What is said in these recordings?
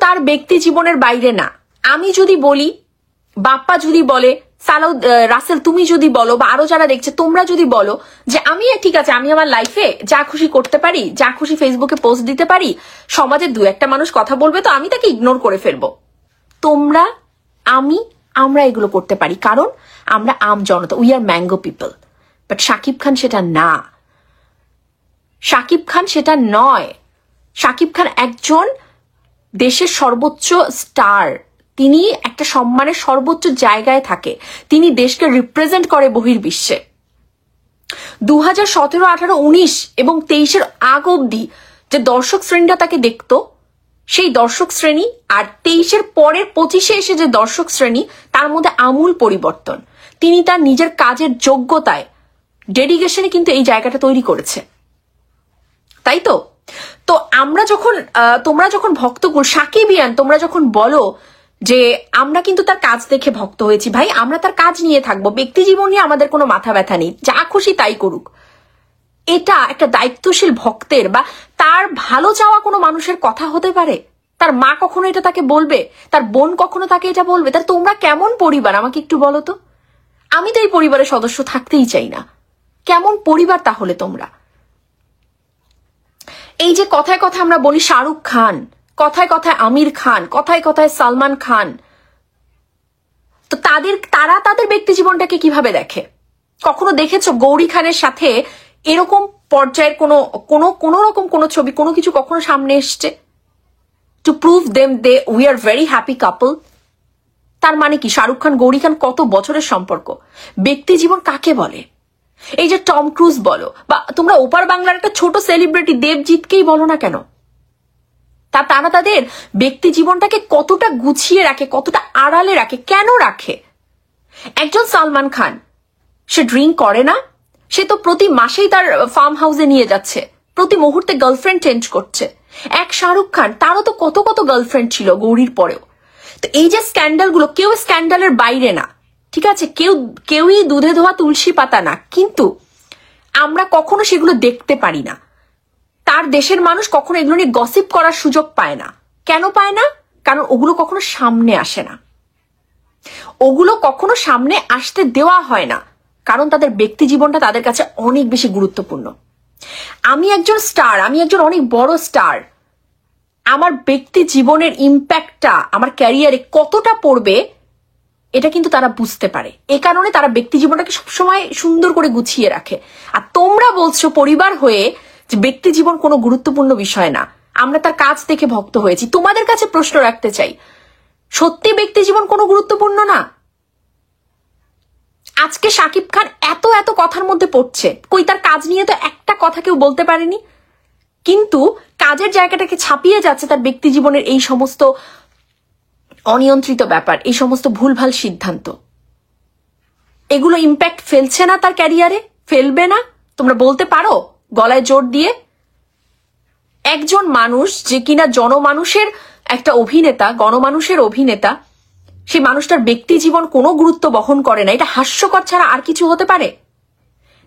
তার ব্যক্তি জীবনের বাইরে না। আমি যদি বলি, বাপ্পা যদি বলে, রাসেল তুমি যদি বলো, বা আরো যারা দেখছে তোমরা যদি বলো যে আমি ঠিক আছে, আমি আমার লাইফে যা খুশি করতে পারি, যা খুশি ফেসবুকে পোস্ট দিতে পারি, সমাজে দু একটা মানুষ কথা বলবে তো আমি তাকে ইগনোর করে ফেলবো। তোমরা, আমরা এগুলো করতে পারি কারণ আমরা আম জনতা, we are mango people. But Shakib Khan সেটা না, শাকিব খান সেটা নয়। শাকিব খান একজন দেশের সর্বোচ্চ স্টার, তিনি একটা সম্মানের সর্বোচ্চ জায়গায় থাকে, তিনি দেশকে রিপ্রেজেন্ট করে বহির্বিশ্বে। 2017, 18, 19 এবং 23-এর আগ অব্দি যে দর্শক শ্রেণীরা তাকে দেখতো, সেই দর্শক শ্রেণী আর 23-এর পরের 25-এ এসে যে দর্শক শ্রেণী, তার মধ্যে আমূল পরিবর্তন। তিনি তার নিজের কাজের যোগ্যতায়, ডেডিকেশনে কিন্তু এই জায়গাটা তৈরি করেছে, তাই তো? তো আমরা যখন, তোমরা যখন ভক্তকুল সাকিবিয়ান, তোমরা যখন বলো যে আমরা কিন্তু তার কাজ দেখে ভক্ত হয়েছি, ভাই আমরা তার কাজ নিয়ে থাকবো, ব্যক্তি জীবন নিয়ে আমাদের কোনো মাথা ব্যথা নেই, যা খুশি তাই করুক। এটা একটা দায়িত্বশীল ভক্তের বা তার ভালো চাওয়া কোনো মানুষের কথা হতে পারে? তার মা কখনো এটা তাকে বলবে? তার বোন কখনো তাকে এটা বলবে? তার তোমরা কেমন পরিবার আমাকে একটু বলো তো। আমি তো এই পরিবারের সদস্য থাকতেই চাই না। কেমন পরিবার তাহলে তোমরা? এই যে কথায় কথায় আমরা বলি শাহরুখ খান, কথায় কথায় আমির খান, কথায় কথায় সালমান খান, তো তারা তাদের ব্যক্তি জীবনটাকে কিভাবে দেখে? কখনো দেখেছো গৌরী খানের সাথে এরকম পর্যায়ের কোনো রকম কোনো ছবি, কোনো কিছু কখনো সামনে এসছে to prove them we are very happy কাপল? তার মানে কি শাহরুখ খান গৌরী খান কত বছরের সম্পর্ক? ব্যক্তি জীবন কাকে বলে? এই যে টম ক্রুজ বলো, বা তোমরা ওপার বাংলার একটা ছোট সেলিব্রিটি দেবজিৎকেই বলো না কেন, তারা তাদের ব্যক্তি জীবনটাকে কতটা গুছিয়ে রাখে, কতটা আড়ালে রাখে, কেন রাখে? একজন সালমান খান, সে ড্রিঙ্ক করে না, সে তো প্রতি মাসেই তার ফার্ম হাউসে নিয়ে যাচ্ছে, প্রতি মুহূর্তে গার্লফ্রেন্ড চেঞ্জ করছে। এক শাহরুখ খান, তারও তো কত কত গার্লফ্রেন্ড ছিল গৌরীর পরেও। তো এই যে স্ক্যান্ডাল গুলো, কেউ স্ক্যান্ডালের বাইরে না, ঠিক আছে, কেউই দুধে ধোয়া তুলসী পাতা না, কিন্তু আমরা কখনো সেগুলো দেখতে পারি না। তার দেশের মানুষ কখনো এগুলো নিয়ে গসিপ করার সুযোগ পায় না। কেন পায় না? কারণ ওগুলো কখনো সামনে আসে না, ওগুলো কখনো সামনে আসতে দেওয়া হয় না, কারণ তাদের ব্যক্তি জীবনটা তাদের কাছে অনেক বেশি গুরুত্বপূর্ণ। আমি একজন স্টার, আমি একজন অনেক বড় স্টার, আমার ব্যক্তি জীবনের ইম্প্যাক্টটা আমার ক্যারিয়ারে কতটা পড়বে এটা কিন্তু তারা বুঝতে পারে। এ কারণে তারা ব্যক্তি জীবনটাকে সবসময় সুন্দর করে গুছিয়ে রাখে। আর তোমরা বলছো পরিবার হয়ে যে ব্যক্তি জীবন কোনো গুরুত্বপূর্ণ বিষয় না, আমরা তার কাজ দেখে ভক্ত হয়েছি। তোমাদের কাছে প্রশ্ন রাখতে চাই, সত্যি ব্যক্তি জীবন কোনো গুরুত্বপূর্ণ না? আজকে শাকিব খান এত এত কথার মধ্যে পড়ছে, কই তার কাজ নিয়ে তো একটা কথা কেউ বলতে পারেনি, কিন্তু কাজের জায়গাটাকে ছাপিয়ে যাচ্ছে তার ব্যক্তি জীবনের এই সমস্ত অনিয়ন্ত্রিত ব্যাপার, এই সমস্ত ভুলভাল সিদ্ধান্ত। এগুলো ইম্প্যাক্ট ফেলছে না তার ক্যারিয়ারে? ফেলবে না? তোমরা বলতে পারো গলায় জোর দিয়ে? একজন মানুষ যে কিনা জনমানুষের একটা অভিনেতা, গণমানুষের অভিনেতা, সেই মানুষটার ব্যক্তি জীবন কোনো গুরুত্ব বহন করে না, এটা হাস্যকর ছাড়া আর কিছু হতে পারে?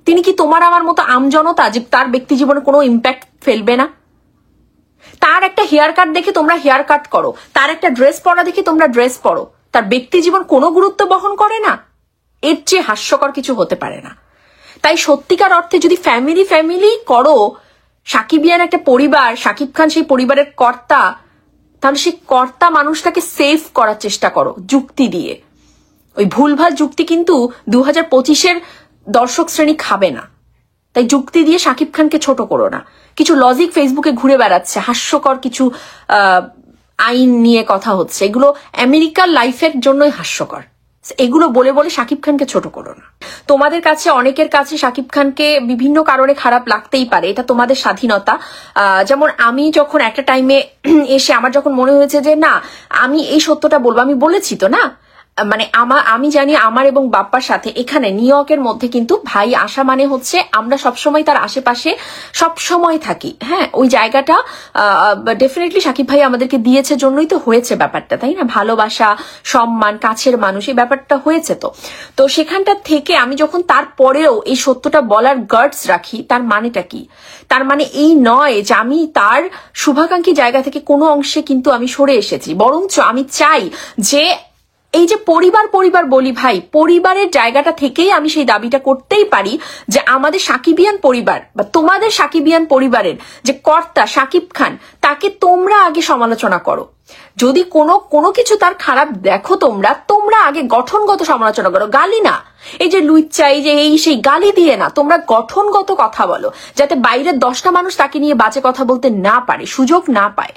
তিনি কি তোমার আমার মতো আমজনতা যে তার ব্যক্তি জীবনে কোনো ইম্প্যাক্ট ফেলবে না? তার একটা হেয়ার কাট দেখে তোমরা হেয়ার কাট করো, তার একটা ড্রেস পরা দেখে তোমরা ড্রেস পরো, তার ব্যক্তি জীবন কোনো গুরুত্ব বহন করে না? এর চেয়ে হাস্যকর কিছু হতে পারে না। তাই সত্যিকার অর্থে যদি ফ্যামিলি করো, সাকিবিয়ান একটা পরিবার, শাকিব খান সেই পরিবারের কর্তা, তাহলে সেই কর্তা মানুষটাকে সেভ করার চেষ্টা করো যুক্তি দিয়ে। ওই ভুলভাল যুক্তি কিন্তু 2025-এর দর্শক শ্রেণী খাবে না, তাই যুক্তি দিয়ে শাকিব খানকে ছোট করো না। কিছু লজিক ফেসবুকে ঘুরে বেড়াচ্ছে, হাস্যকর কিছু আইন নিয়ে কথা হচ্ছে, এগুলো আমেরিকার লাইফের জন্যই হাস্যকর। এগুলো বলে বলে শাকিব খানকে ছোট করো না। তোমাদের কাছে, অনেকের কাছে শাকিব খানকে বিভিন্ন কারণে খারাপ লাগতেই পারে, এটা তোমাদের স্বাধীনতা। যেমন আমি যখন একটা টাইমে এসে আমার যখন মনে হয়েছে যে না আমি এই সত্যটা বলবো, আমি বলেছি তো না, মানে আমি জানি আমার এবং বাপ্পার সাথে এখানে নিউ ইয়র্কের মধ্যে কিন্তু ভাই আসা মানে হচ্ছে আমরা সবসময় তার আশেপাশে সবসময় থাকি। হ্যাঁ, ওই জায়গাটা ডেফিনেটলি সাকিব ভাই আমাদেরকে দিয়েছে জন্যই তো হয়েছে ব্যাপারটা, তাই না? ভালোবাসা, সম্মান, কাছের মানুষ, এই ব্যাপারটা হয়েছে। তো সেখানটা থেকে আমি যখন তারপরেও এই সত্যটা বলার গার্ডস রাখি, তার মানেটা কি? তার মানে এই নয় যে আমি তার শুভাকাঙ্ক্ষী জায়গা থেকে কোনো অংশে কিন্তু আমি সরে এসেছি, বরঞ্চ আমি চাই যে এই যে পরিবার পরিবার বলি ভাই, পরিবারের জায়গাটা থেকেই আমি সেই দাবিটা করতেই পারি যে আমাদের সাকিবিয়ান পরিবার বা তোমাদের সাকিবিয়ান পরিবারের যে কর্তা সাকিব খান, তাকে তোমরা আগে সমালোচনা করো। যদি কোনো কিছু তার খারাপ দেখো তোমরা আগে গঠনগত সমালোচনা করো, গালি না। এই যে লুইচ্চা, এই যে এই সেই গালি দিয়ে না, তোমরা গঠনগত কথা বলো, যাতে বাইরের 10টা মানুষ তাকে নিয়ে বাজে কথা বলতে না পারে, সুযোগ না পায়।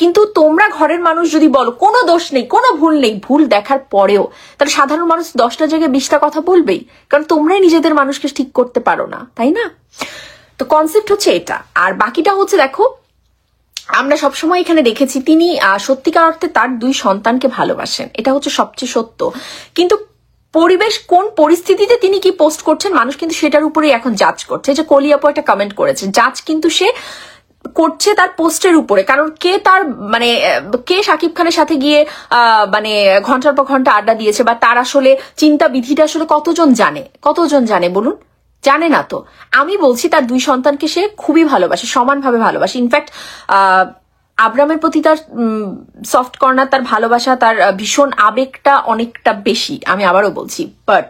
কিন্তু তোমরা ঘরের মানুষ যদি বলো কোনো দোষ নেই, কোনো ভুল নেই, ভুল দেখার পরেও তাহলে সাধারণ মানুষ 10টা জায়গায় 20টা কথা বলবেই, কারণ তোমরাই নিজেদের মানুষকে ঠিক করতে পারো না, তাই না? তো কনসেপ্ট হচ্ছে এটা। আর বাকিটা হচ্ছে, দেখো আমরা সবসময় এখানে দেখেছি তিনি সত্যিকার অর্থে তার 2 সন্তানকে ভালোবাসেন, এটা হচ্ছে সবচেয়ে সত্য। কিন্তু পরিবেশ কোন পরিস্থিতিতে তিনি কি পোস্ট করছেন, মানুষ কিন্তু সেটার উপরেই এখন জাজ করছে। যে কলি আপু একটা কমেন্ট করেছে, জাজ কিন্তু সে করছে তার পোস্টের উপরে, কারণ কে সাকিব খানের সাথে গিয়ে মানে ঘন্টার পর ঘন্টা আড্ডা দিয়েছে, বা তার আসলে চিন্তা বিধিটা আসলে কতজন জানে বলুন? জানে না। তো আমি বলছি তার 2 সন্তানকে সে খুবই ভালোবাসে, সমানভাবে ভালোবাসে। ইনফ্যাক্ট আব্রামের প্রতি তার সফট কর্নার, তার ভালোবাসা, তার ভীষণ আবেগটা অনেকটা বেশি, আমি আবারও বলছি। বাট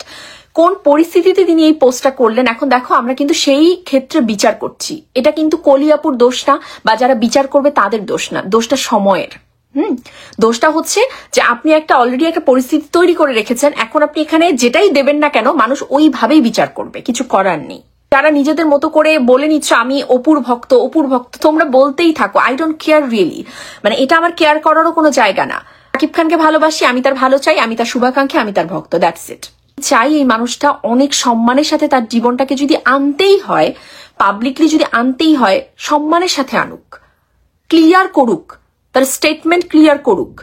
কোন পরিস্থিতিতে তিনি এই পোস্টটা করলেন, এখন দেখো আমরা কিন্তু সেই ক্ষেত্রে বিচার করছি। এটা কিন্তু কলিয়াপুর দোষ না, বা যারা বিচার করবে তাদের দোষ না, দোষটা সময়ের। দোষটা হচ্ছে যে আপনি অলরেডি একটা পরিস্থিতি তৈরি করে রেখেছেন, এখন আপনি এখানে যেটাই দেবেন না কেন মানুষ ওইভাবেই বিচার করবে, কিছু করার নেই। যারা নিজেদের মতো করে বলে নিচ্ছ আমি অপুর ভক্ত, তোমরা বলতেই থাকো, আই ডোন্ট কেয়ার রিয়েলি। মানে এটা আমার কেয়ার করারও কোনো জায়গা না। সাকিব খানকে ভালোবাসি, আমি তার ভালো চাই, আমি তার শুভাকাঙ্ক্ষী, আমি তার ভক্ত, দ্যাটস ইট। চাই এই মানুষটা অনেক সম্মানের সাথে তার জীবনটাকে যদি আনতেই হয়, পাবলিকলি যদি আনতেই হয়, সম্মানের সাথে আনুক, ক্লিয়ার করুক, তার স্টেটমেন্ট ক্লিয়ার করুক।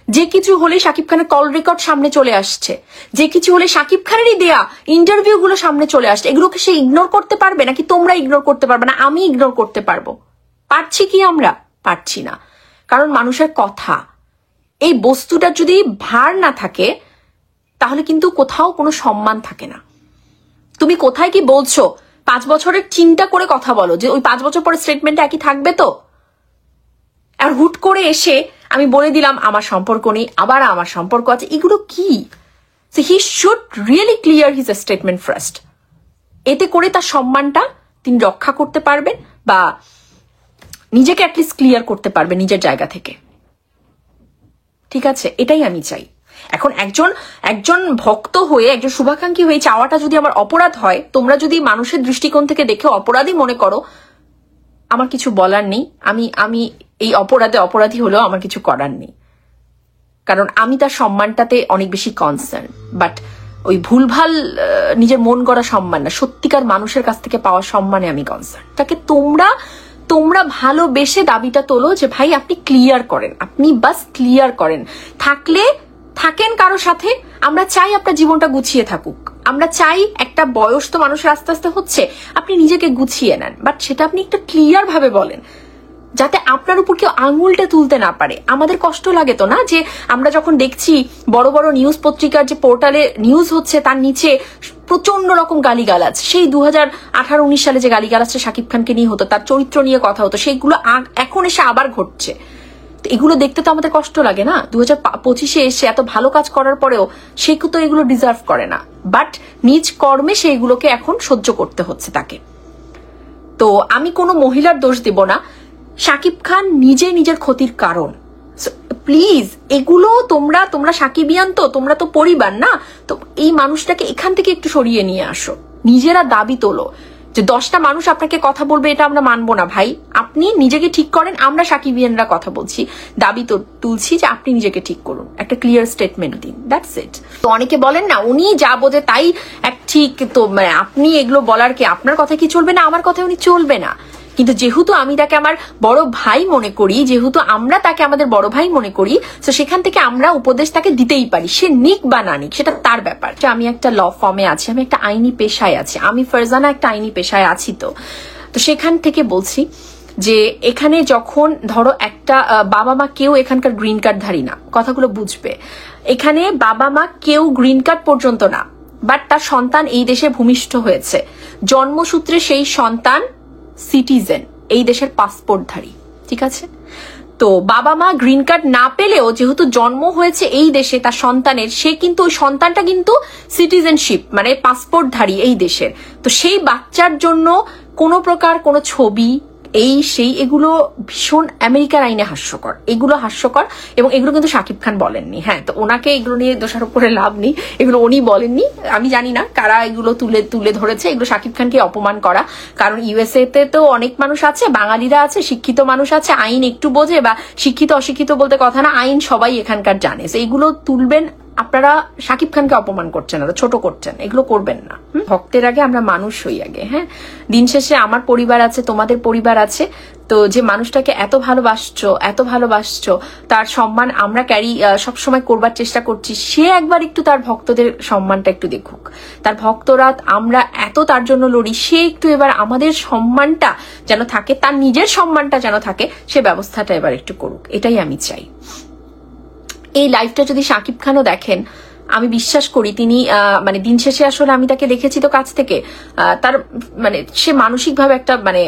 যে কিছু হলে সাকিব খানের কল রেকর্ড সামনে চলে আসছে, যে কিছু হলে সাকিব খানেরই দেয়া ইন্টারভিউ গুলো সামনে চলে আসছে, এগুলোকে সে ইগনোর করতে পারবে নাকি তোমরা ইগনোর করতে পারবে না? আমি ইগনোর করতে পারবো? পারছি কি? আমরা পারছি না। কারণ মানুষের কথা, এই বস্তুটা যদি ভার না থাকে তাহলে কিন্তু কোথাও কোনো সম্মান থাকে না। তুমি কোথায় কি বলছো 5 বছরের চিন্তা করে কথা বলো, যে ওই 5 বছর পরে স্টেটমেন্টটা একই থাকবে তো? আর হুট করে এসে আমি বলে দিলাম আমার সম্পর্ক নেই, আবার আমার সম্পর্ক আছে, এগুলো কি? He should really clear his statement first. এতে করে তার সম্মানটা তিনি রক্ষা করতে পারবেন, বা নিজেকে অ্যাটলিস্ট ক্লিয়ার করতে পারবে নিজের জায়গা থেকে। ঠিক আছে, এটাই আমি চাই। এখন একজন ভক্ত হয়ে, একজন শুভাকাঙ্ক্ষী হয়ে চাওয়াটা যদি আমার অপরাধ হয়, তোমরা যদি মানুষের দৃষ্টিকোণ থেকে দেখে অপরাধী মনে করো, আমার কিছু বলার নেই। আমি এই অপরাধী হলেও আমার কিছু করার নেই, কারণ আমি তার সম্মানটাতে অনেক বেশি কনসার্ন। বাট ওই ভুলভাল নিজের মন গড়া সম্মান না, সত্যিকার মানুষের কাছ থেকে পাওয়া সম্মানে আমি কনসার্ন। তাকে তোমরা ভালোবেসে দাবিটা তোলো যে ভাই আপনি ক্লিয়ার করেন, আপনি বাস ক্লিয়ার করেন। থাকেন কারো সাথে, আমরা চাই আপনার জীবনটা গুছিয়ে থাকুক, আমরা চাই একটা বয়স তো মানুষের আস্তে আস্তে হচ্ছে, আপনি নিজেকে গুছিয়ে নেন, বাট সেটা আপনি একটু ক্লিয়ার ভাবে বলেন, যাতে আপনার উপর কেউ আঙুলটা তুলতে না পারে। আমাদের কষ্ট লাগে তো না, যে আমরা যখন দেখছি বড় বড় নিউজ পত্রিকার যে পোর্টালে নিউজ হচ্ছে, তার নিচে প্রচন্ড রকম গালিগালাজ, সেই 2018-19 সালে যে গালিগালাজটা সাকিব খানকে নিয়ে হতো, তার চরিত্র নিয়ে কথা হতো, সেইগুলো এখন এসে আবার ঘটছে। এগুলো দেখতে তো আমাদের কষ্ট লাগে না? 2025-এ এসে এত ভালো কাজ করার পরেও সে তো এগুলো ডিজার্ভ করে না, বাট নিজ কর্মে সেইগুলোকে এখন সহ্য করতে হচ্ছে তাকে। তো আমি কোনো মহিলার দোষ দেব না, সাকিব খান নিজের ক্ষতির কারণ। প্লিজ এগুলো তোমরা সাকিবিয়ান, তো তোমরা তো পরিবার না, তো এই মানুষটাকে এখান থেকে একটু সরিয়ে নিয়ে আসো, নিজেরা দাবি তোলো যে 10টা মানুষ আপনাকে কথা বলবে এটা আমরা মানবো না ভাই, আপনি নিজেকে ঠিক করেন। আমরা সাকিবিয়ানরা কথা বলছি, দাবি তুলছি যে আপনি নিজেকে ঠিক করুন, একটা ক্লিয়ার স্টেটমেন্ট দিন, দ্যাটস ইট। তো অনেকে বলেন না উনি যা বোঝে তাই এক ঠিক, তো আপনি এগুলো বলার কি, আপনার কথা কি চলবে না? আমার কথা উনি চলবে না, কিন্তু যেহেতু আমি তাকে আমার বড় ভাই মনে করি, যেহেতু আমরা তাকে আমাদের বড় ভাই মনে করি, তো সেখান থেকে আমরা উপদেশ তাকে দিতেই পারি, সে নিক বা না নিক সেটা তার ব্যাপার। আমি একটা ল ফর্মে আছি, আমি একটা আইনি পেশায় আছি, আমি ফারজানা একটা আইনি পেশায় আছি। তো সেখান থেকে বলছি যে এখানে যখন ধরো একটা বাবা মা কেউ এখানকার গ্রিন কার্ড ধারী না, কথাগুলো বুঝবে। এখানে বাবা মা কেউ গ্রিন কার্ড পর্যন্ত না, বাট তার সন্তান এই দেশে ভূমিষ্ঠ হয়েছে, জন্মসূত্রে সেই সন্তান সিটিজেন, এই দেশের পাসপোর্টধারী, ঠিক আছে? তো বাবা মা গ্রিন কার্ড না পেলেও যেহেতু জন্ম হয়েছে এই দেশে তার সন্তানের, সে কিন্তু ওই সন্তানটা কিন্তু সিটিজেনশিপ মানে পাসপোর্টধারী এই দেশের। তো সেই বাচ্চার জন্য কোনো প্রকার কোনো ছবি এই সেই এগুলো ভীষণ আমেরিকার আইনে হাস্যকর, এগুলো হাস্যকর। এবং এগুলো কিন্তু শাকিব খান বলেননি, হ্যাঁ, তো ওনাকে এগুলো নিয়ে দোষারোপ করে লাভ নেই, এগুলো উনি বলেননি। আমি জানি না কারা এগুলো তুলে ধরেছে, এগুলো শাকিব খানকে অপমান করা। কারণ ইউএসএ তে তো অনেক মানুষ আছে, বাঙালিরা আছে, শিক্ষিত মানুষ আছে, আইন একটু বোঝে, বা শিক্ষিত অশিক্ষিত বলতে কথা না, আইন সবাই এখানকার জানে। এইগুলো তুলবেন আপনারা, শাকিব খানকে অপমান করছেন না, ছোট করছেন, এগুলো করবেন না। ভক্তের আগে আমরা মানুষ হই আগে, হ্যাঁ। দিন শেষে আমার পরিবার আছে, তোমাদের পরিবার আছে, তো যে মানুষটাকে এত ভালোবাসছো তার সম্মান আমরা সবসময় করবার চেষ্টা করছি, সে একবার একটু তার ভক্তদের সম্মানটা একটু দেখুক। তার ভক্তরা, আমরা এত তার জন্য লড়ি, সে একটু এবার আমাদের সম্মানটা যেন থাকে, তার নিজের সম্মানটা যেন থাকে, সে ব্যবস্থাটা এবার একটু করুক, এটাই আমি চাই। এই লাইফটা যদি শাকিব খানও দেখেন, আমি বিশ্বাস করি তিনি মানে দিন শেষে আসলে আমি তাকে দেখেছি তো কাছ থেকে, তার মানে সে মানসিকভাবে একটা মানে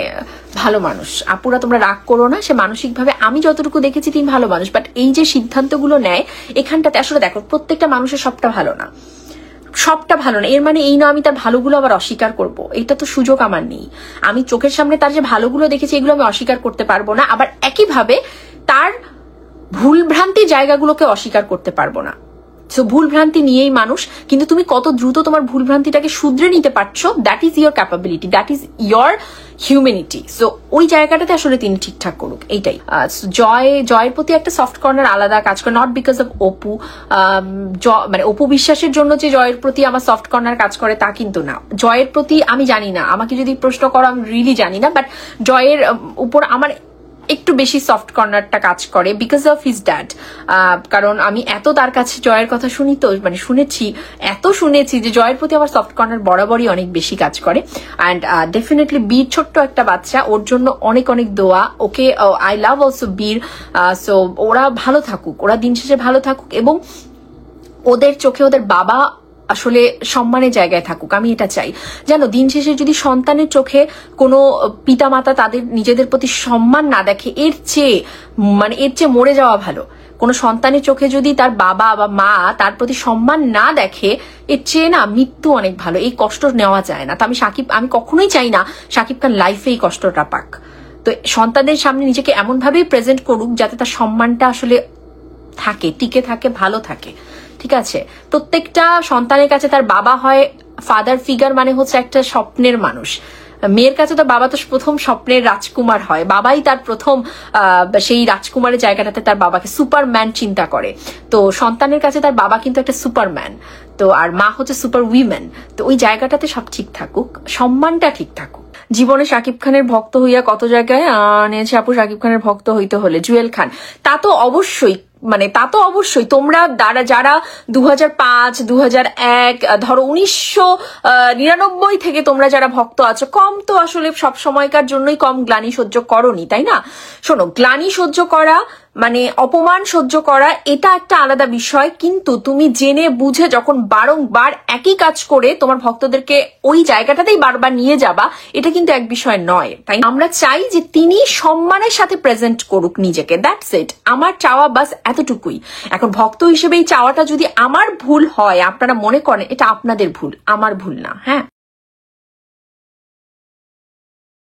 ভালো মানুষ। আপুরা তোমরা রাগ করো না, সে মানসিকভাবে আমি যতটুকু দেখেছি তিনি ভালো মানুষ। বাট এই যে সিদ্ধান্তগুলো নেয় এখানটাতে আসলে দেখো, প্রত্যেকটা মানুষের সবটা ভালো না, এর মানে এই না আমি তার ভালোগুলো আবার অস্বীকার করব, এটা তো সুযোগ আমার নেই। আমি চোখের সামনে তার যে ভালোগুলো দেখেছি এগুলো আমি অস্বীকার করতে পারবো না, আবার একইভাবে তার ভুলভ্রান্তি জায়গাগুলোকে অস্বীকার করতে পারবো না। সো ভুলভ্রান্তি নিয়েই মানুষ, কিন্তু তুমি কত দ্রুত তোমার ভুলভ্রান্তিটাকে শুধরে নিতে পারছো, that is your capability, that is your humanity. So ওই জায়গাটাতে আসলে তিনি ঠিকঠাক করুক, এইটাই। জয়ের প্রতি একটা সফট কর্নার আলাদা কাজ করে, নট বিকজ অফ অপু, মানে অপু বিশ্বাসের জন্য যে জয়ের প্রতি আমার সফট কর্নার কাজ করে তা কিন্তু না। জয়ের প্রতি আমি জানি না, আমাকে যদি প্রশ্ন করো আমি রিয়েলি জানি না, বাট জয়ের উপর আমার একটু বেশি সফট কর্নারটা কাজ করে বিকজ অফ হিজ ড্যাড। কারণ আমি এত তার কাছে জয়ের কথা শুনি, তো মানে শুনেছি যে জয়ের প্রতি আমার সফট কর্নার বরাবরই অনেক বেশি কাজ করে। অ্যান্ড ডেফিনেটলি বীর ছোট্ট একটা বাচ্চা, ওর জন্য অনেক অনেক দোয়া। ওকে আই লাভ অলসো বীর। সো ওরা ভালো থাকুক, ওরা দিন শেষে ভালো থাকুক, এবং ওদের চোখে ওদের বাবা আসলে সম্মানের জায়গায় থাকুক, আমি এটা চাই। জানো, দিন শেষে যদি সন্তানের চোখে কোনো পিতামাতা তাদের নিজেদের প্রতি সম্মান না দেখে, এর চেয়ে মরে যাওয়া ভালো। কোনো সন্তানের চোখে যদি তার বাবা বা মা তার প্রতি সম্মান না দেখে, এর চেয়ে না মৃত্যু অনেক ভালো। এই কষ্ট নেওয়া যায় না। তো আমি কখনোই চাই না শাকিব খান লাইফে এই কষ্টটা পাক। তো সন্তানদের সামনে নিজেকে এমন ভাবেই প্রেজেন্ট করুক যাতে তার সম্মানটা আসলে থাকে, টিকে থাকে, ভালো থাকে, ঠিক আছে? প্রত্যেকটা সন্তানের কাছে তার বাবা হয় ফাদার ফিগার, মানে হচ্ছে একটা স্বপ্নের মানুষ। মেয়ের কাছে তো বাবা তো প্রথম স্বপ্নের রাজকুমার হয়, বাবাই তার প্রথম সেই রাজকুমারের জায়গাটাতে তার বাবাকে সুপারম্যান চিন্তা করে। তো সন্তানের কাছে তার বাবা কিন্তু একটা সুপারম্যান, তো আর মা হচ্ছে সুপার উইমেন। তো ওই জায়গাটাতে সব ঠিক থাকুক, সম্মানটা ঠিক থাকুক। জীবনে শাকিব খানের ভক্ত হইয়া কত জায়গায় নিয়েছে আপু, শাকিব খানের ভক্ত হইতে হলে জুয়েল খান, তা তো অবশ্যই তোমরা যারা 2005, 2001, ধরো 1999 থেকে তোমরা যারা ভক্ত আছো, কম তো আসলে সব সময়কার জন্যই কম গ্লানি সহ্য করনি, তাই না? শোনো, গ্লানি সহ্য করা মানে অপমান সহ্য করা এটা একটা আলাদা বিষয়, কিন্তু তুমি জেনে বুঝে যখন বারংবার একই কাজ করে তোমার ভক্তদেরকে ওই জায়গাটাতেই বারবার নিয়ে যাবা, এটা কিন্তু এক বিষয় নয়। তাই আমরা চাই যে তিনি সম্মানের সাথে প্রেজেন্ট করুক নিজেকে, দ্যাটস ইট। আমার চাওয়া বাস এতটুকুই। এখন ভক্ত হিসেবে এই চাওয়াটা যদি আমার ভুল হয়, আপনারা মনে করেন এটা আপনাদের ভুল, আমার ভুল না, হ্যাঁ।